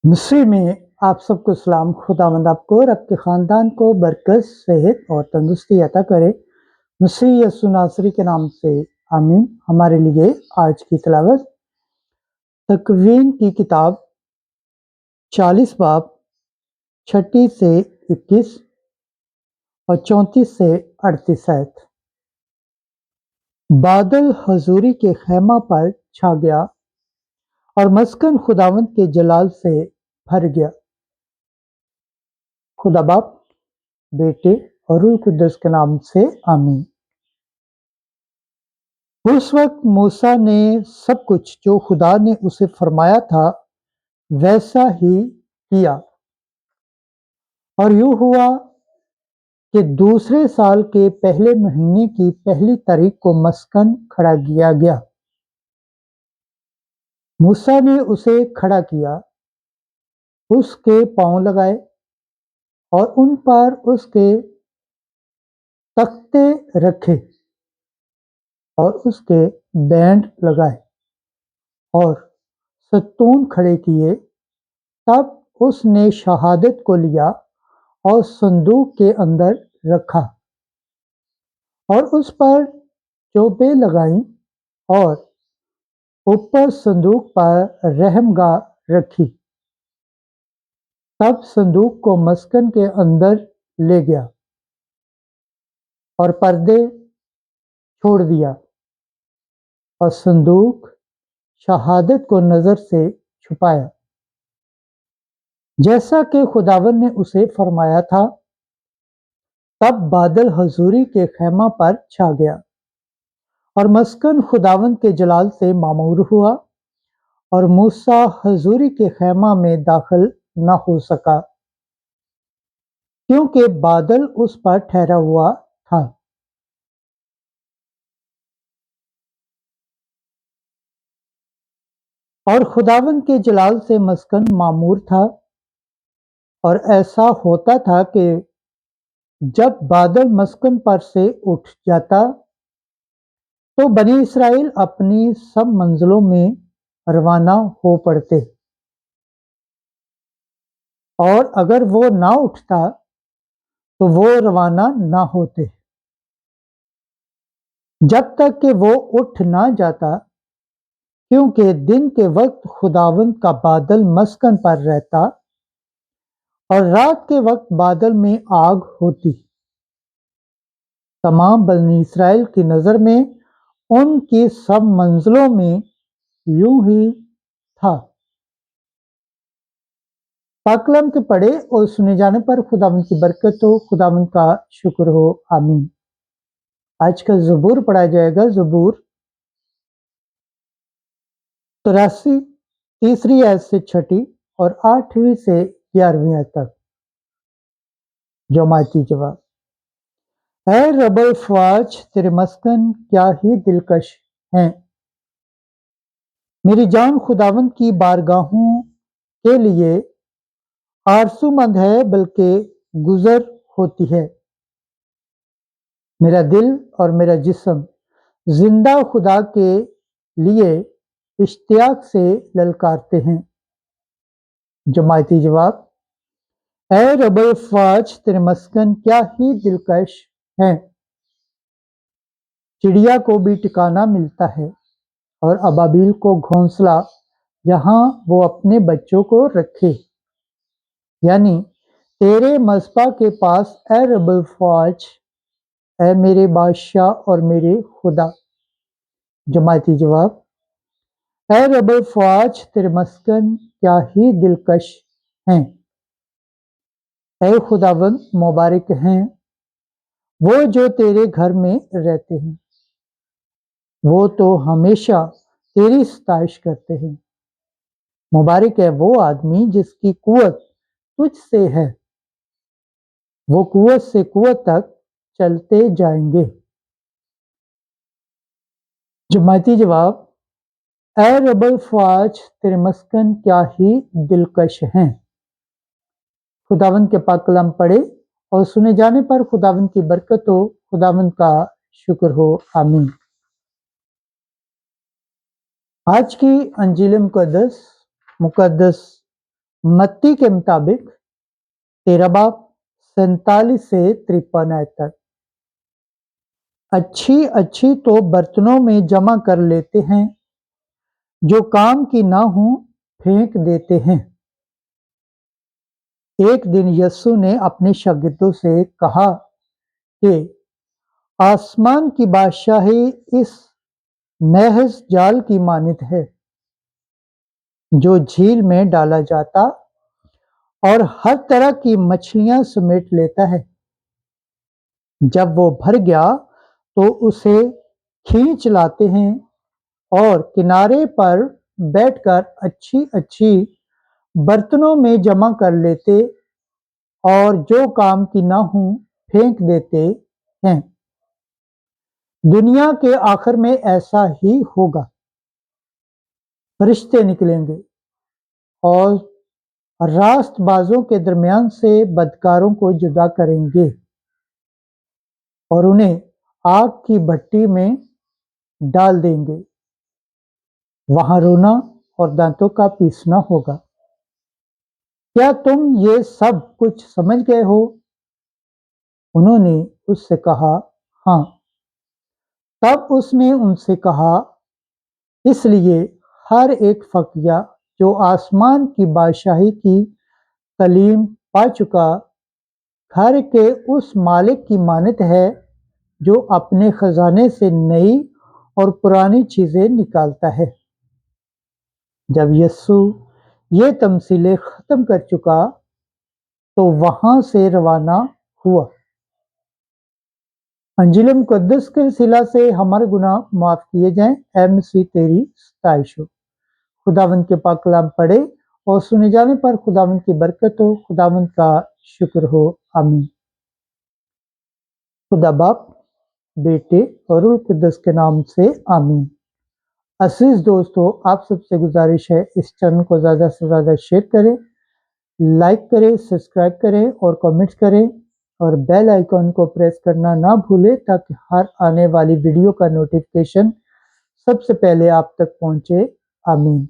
मिस्र में आप सबको सलाम। खुदावंद आपको और आपके ख़ानदान को बरकत, सेहत और तंदुरुस्ती अता करे। मसीह यीशु नासरी के नाम से आमीन। हमारे लिए आज की तिलावत तकवीन की किताब 40 बाब 6 से 21 और 34 से 38 आयत। बादल हजूरी के खैमा पर छा गया और मस्कन खुदावंद के जलाल से भर गया। खुदा बाप, बेटे और रूह कुद्दस के नाम से आमीन। उस वक्त मूसा ने सब कुछ जो खुदा ने उसे फरमाया था वैसा ही किया, और यूं हुआ कि दूसरे साल के पहले महीने की पहली तारीख को मस्कन खड़ा किया गया। मूसा ने उसे खड़ा किया, उसके पांव लगाए और उन पर उसके तख्ते रखे और उसके बैंड लगाए और सतून खड़े किए। तब उसने शहादत को लिया और संदूक के अंदर रखा और उस पर चोबे लगाई और ऊपर संदूक पर रहमगाह रखी। तब संदूक को मस्कन के अंदर ले गया और पर्दे छोड़ दिया और संदूक शहादत को नजर से छुपाया, जैसा कि खुदावन ने उसे फरमाया था। तब बादल हजूरी के खैमा पर छा गया और मस्कन खुदावन के जलाल से मामूर हुआ, और मूसा हजूरी के खैमा में दाखिल न हो सका क्योंकि बादल उस पर ठहरा हुआ था। और खुदावन के जलाल से मस्कन मामूर था, और ऐसा होता था कि जब बादल मस्कन पर से उठ जाता तो बनी इसराइल अपनी सब मंजिलों में रवाना हो पड़ते, और अगर वो ना उठता तो वो रवाना ना होते जब तक कि वो उठ ना जाता, क्योंकि दिन के वक्त खुदावंद का बादल मस्कन पर रहता और रात के वक्त बादल में आग होती। तमाम बनी इसराइल की नज़र में उनकी सब मंजिलों में यूं ही था। पाकलम के पढ़े और सुने जाने पर खुदावंद की बरकत हो, खुदावंद का शुक्र हो। आमीन। आज का ज़बूर पढ़ा जाएगा। ज़बूर 83 तीसरी आयत से 6 और 8वीं से 11वीं आयत तक। जमाती जवाब। ऐ रबल फ़वाज, तेरे मस्कन क्या ही दिलकश हैं। मेरी जान खुदावंद की बारगाहों के लिए आरज़ूमंद है, बल्कि गुज़र होती है। मेरा दिल और मेरा जिस्म जिंदा खुदा के लिए इश्तियाक से ललकारते हैं। जमाती जवाब। ऐ रबल फ़वाज, तेरे मस्कन क्या ही दिलकश हैं। चिड़िया को भी ठिकाना मिलता है और अबाबील को घोंसला जहां वो अपने बच्चों को रखे, यानी तेरे मस्बा के पास। ऐ रबल फ़वाज, ऐ मेरे बादशाह और मेरे खुदा। जमाती जवाब। ऐ रबल फ़वाज, तेरे मस्कन क्या ही दिलकश हैं। ऐ खुदावंद, मुबारक हैं वो जो तेरे घर में रहते हैं, वो तो हमेशा तेरी सताइश करते हैं। मुबारक है वो आदमी जिसकी कुव्वत तुझ से है, वो कुव्वत से कुव्वत तक चलते जाएंगे। जमाती जवाब। ऐ रबल फ़वाज, तेरे मस्कन क्या ही दिलकश हैं। खुदावंद के पाक कलाम पढ़े और सुने जाने पर खुदावंद की बरकत हो, खुदावंद का शुक्र हो। आमीन। आज की अंजील मुकद्दस मत्ती के मुताबिक 13 बाब 47 से 53 आयत तक। अच्छी अच्छी तो बर्तनों में जमा कर लेते हैं, जो काम की ना हो फेंक देते हैं। एक दिन यीशु ने अपने शागिर्दों से कहा कि आसमान की बादशाही इस महज जाल की मानित है, जो झील में डाला जाता और हर तरह की मछलियां समेट लेता है। जब वो भर गया तो उसे खींच लाते हैं और किनारे पर बैठकर अच्छी अच्छी बर्तनों में जमा कर लेते और जो काम की ना हो फेंक देते हैं। दुनिया के आखिर में ऐसा ही होगा। फरिश्ते निकलेंगे और रास्तबाजों के दरमियान से बदकारों को जुदा करेंगे और उन्हें आग की भट्टी में डाल देंगे। वहां रोना और दांतों का पीसना होगा। क्या तुम ये सब कुछ समझ गए हो? उन्होंने उससे कहा, हाँ। तब उसने उनसे कहा, इसलिए हर एक फकीहा जो आसमान की बादशाही की तालीम पा चुका घर के उस मालिक की मानत है जो अपने खजाने से नई और पुरानी चीजें निकालता है। जब यीशु ये तमसीलें खत्म कर चुका तो वहां से रवाना हुआ। अंजील मुकद्दस के वसीला से हमारे गुनाह माफ किए जाएं। ऐ मसीह तेरी सताइश हो। खुदावंद के पाक कलाम पढ़े और सुने जाने पर खुदावंद की बरकत हो। खुदावंद का शुक्र हो। आमीन। खुदा बाप, बेटे और रूह कुद्दस के नाम से आमीन। अजीज दोस्तों, आप सबसे गुजारिश है इस चैनल को ज़्यादा से ज़्यादा शेयर करें, लाइक करें, सब्सक्राइब करें और कमेंट्स करें और बेल आइकॉन को प्रेस करना ना भूलें ताकि हर आने वाली वीडियो का नोटिफिकेशन सबसे पहले आप तक पहुंचे। आमीन।